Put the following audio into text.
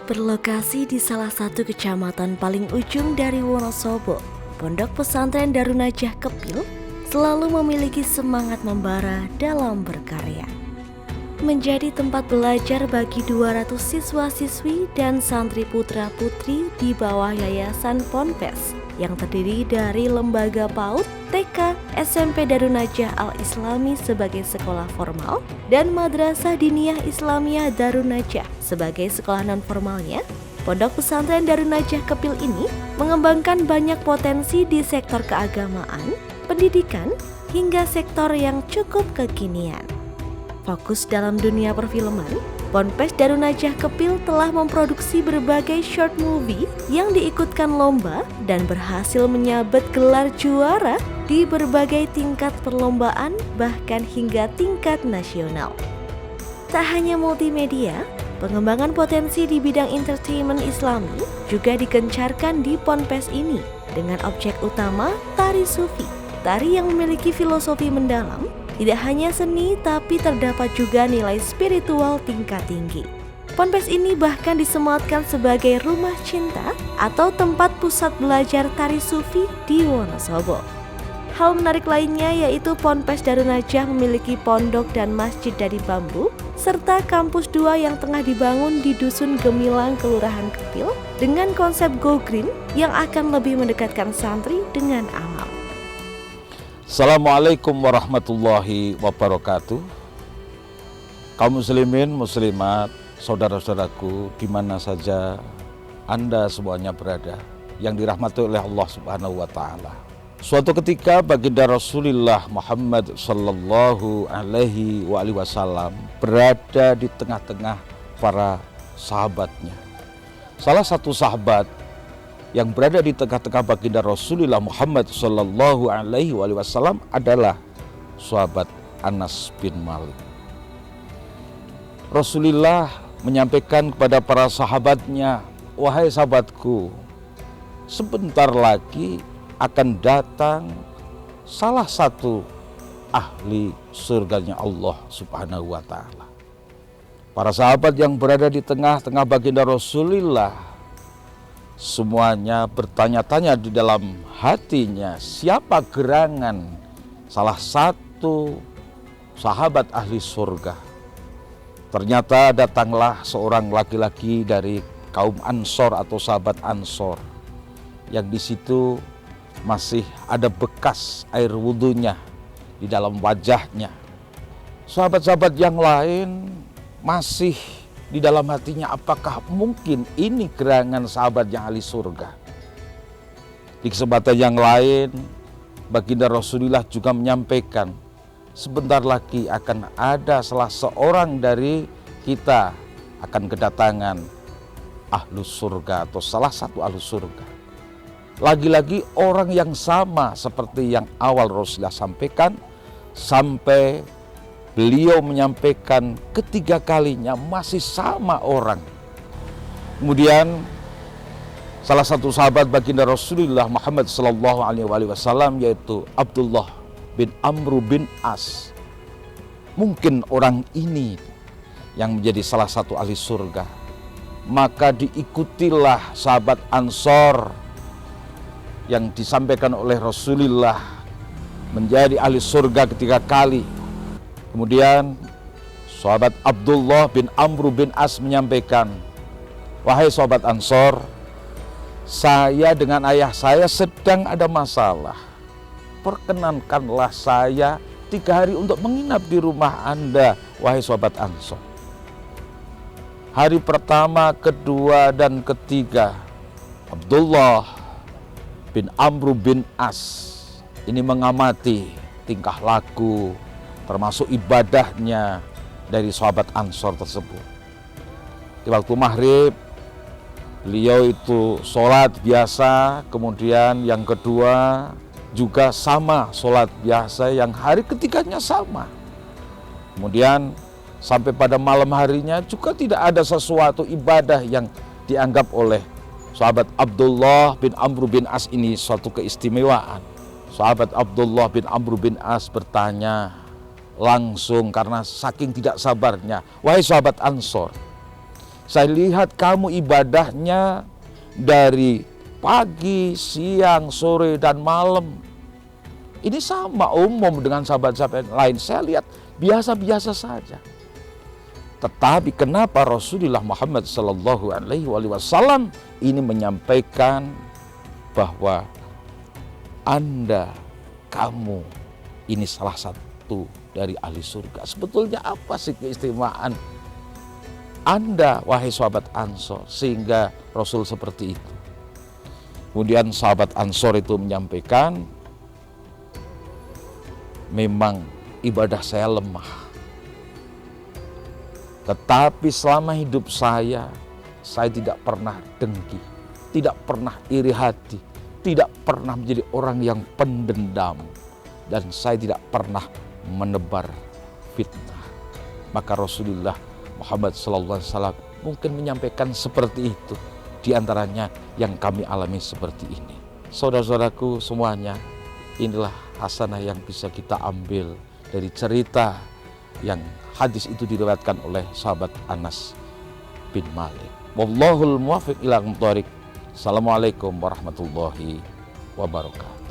Berlokasi di salah satu kecamatan paling ujung dari Wonosobo, Pondok Pesantren Darun Najah Kepil selalu memiliki semangat membara dalam berkarya. Menjadi tempat belajar bagi 200 siswa-siswi dan santri putra-putri di bawah Yayasan Ponpes yang terdiri dari lembaga PAUD, TK, SMP Darun Najah Al-Islami sebagai sekolah formal dan Madrasah Diniyah Islamiyah Darun Najah sebagai sekolah non-formalnya. Pondok Pesantren Darun Najah Kepil ini mengembangkan banyak potensi di sektor keagamaan, pendidikan, hingga sektor yang cukup kekinian. Fokus dalam dunia perfilman, Ponpes Darun Najah Kepil telah memproduksi berbagai short movie yang diikutkan lomba dan berhasil menyabet gelar juara di berbagai tingkat perlombaan bahkan hingga tingkat nasional. Tak hanya multimedia, pengembangan potensi di bidang entertainment Islami juga digencarkan di Ponpes ini dengan objek utama tari sufi, tari yang memiliki filosofi mendalam. Tidak hanya seni, tapi terdapat juga nilai spiritual tingkat tinggi. Ponpes ini bahkan disematkan sebagai rumah cinta atau tempat pusat belajar tari sufi di Wonosobo. Hal menarik lainnya yaitu Ponpes Darun Najah memiliki pondok dan masjid dari bambu, serta kampus 2 yang tengah dibangun di Dusun Gemilang, Kelurahan Kepil, dengan konsep Go Green yang akan lebih mendekatkan santri dengan alam. Assalamualaikum warahmatullahi wabarakatuh. Kaum muslimin, muslimat, saudara-saudaraku di mana saja Anda semuanya berada yang dirahmati oleh Allah Subhanahu wa taala. Suatu ketika baginda Rasulullah Muhammad sallallahu alaihi wasallam berada di tengah-tengah para sahabatnya. Salah satu sahabat yang berada di tengah-tengah baginda Rasulullah Muhammad sallallahu alaihi wasallam adalah sahabat Anas bin Malik. Rasulullah menyampaikan kepada para sahabatnya, "Wahai sahabatku, sebentar lagi akan datang salah satu ahli surganya Allah Subhanahu wa taala." Para sahabat yang berada di tengah-tengah baginda Rasulullah semuanya bertanya-tanya di dalam hatinya, siapa gerangan salah satu sahabat ahli surga. Ternyata datanglah seorang laki-laki dari kaum Ansor atau sahabat Ansor, yang di situ masih ada bekas air wudhunya di dalam wajahnya. Sahabat-sahabat yang lain masih di dalam hatinya, apakah mungkin ini gerangan sahabat yang ahli surga. Di kesempatan yang lain, baginda Rasulullah juga menyampaikan, sebentar lagi akan ada salah seorang dari kita akan kedatangan ahlus surga atau salah satu ahlus surga. Lagi-lagi orang yang sama seperti yang awal Rasulullah sampaikan, sampai beliau menyampaikan ketiga kalinya masih sama orang. Kemudian salah satu sahabat baginda Rasulullah Muhammad sallallahu alaihi wasallam yaitu Abdullah bin Amr bin As. Mungkin orang ini yang menjadi salah satu ahli surga. Maka diikutilah sahabat Ansor yang disampaikan oleh Rasulullah menjadi ahli surga ketiga kali. Kemudian sahabat Abdullah bin Amr bin As menyampaikan, "Wahai sahabat Ansor, saya dengan ayah saya sedang ada masalah. Perkenankanlah saya 3 hari untuk menginap di rumah Anda, wahai sahabat Ansor." Hari pertama, kedua, dan ketiga, Abdullah bin Amr bin As ini mengamati tingkah laku termasuk ibadahnya dari sahabat Ansor tersebut. Di waktu maghrib, beliau itu sholat biasa, kemudian yang kedua juga sama sholat biasa, yang hari ketiganya sama. Kemudian sampai pada malam harinya juga tidak ada sesuatu ibadah yang dianggap oleh sahabat Abdullah bin Amr bin As ini suatu keistimewaan. Sahabat Abdullah bin Amr bin As bertanya langsung karena saking tidak sabarnya, "Wahai sahabat Ansor, Saya lihat kamu ibadahnya dari pagi, siang, sore, dan malam. Ini sama umum dengan sahabat-sahabat lain. Saya lihat biasa-biasa saja. Tetapi kenapa Rasulullah Muhammad Sallallahu Alaihi Wasallam ini menyampaikan bahwa kamu ini salah satu dari ahli surga. Sebetulnya apa sih keistimewaan Anda, wahai sahabat Ansor, sehingga Rasul seperti itu? Kemudian sahabat Ansor itu menyampaikan, memang ibadah saya lemah. Tetapi selama hidup saya tidak pernah dengki, tidak pernah iri hati, tidak pernah menjadi orang yang pendendam, dan saya tidak pernah menebar fitnah. Maka Rasulullah Muhammad SAW mungkin menyampaikan seperti itu. Di antaranya yang kami alami seperti ini. Saudara-saudaraku semuanya, inilah hasanah yang bisa kita ambil dari cerita yang hadis itu diriwayatkan oleh sahabat Anas bin Malik. Wallahul muwaffiq ila aqwamit thoriq. Assalamualaikum warahmatullahi wabarakatuh.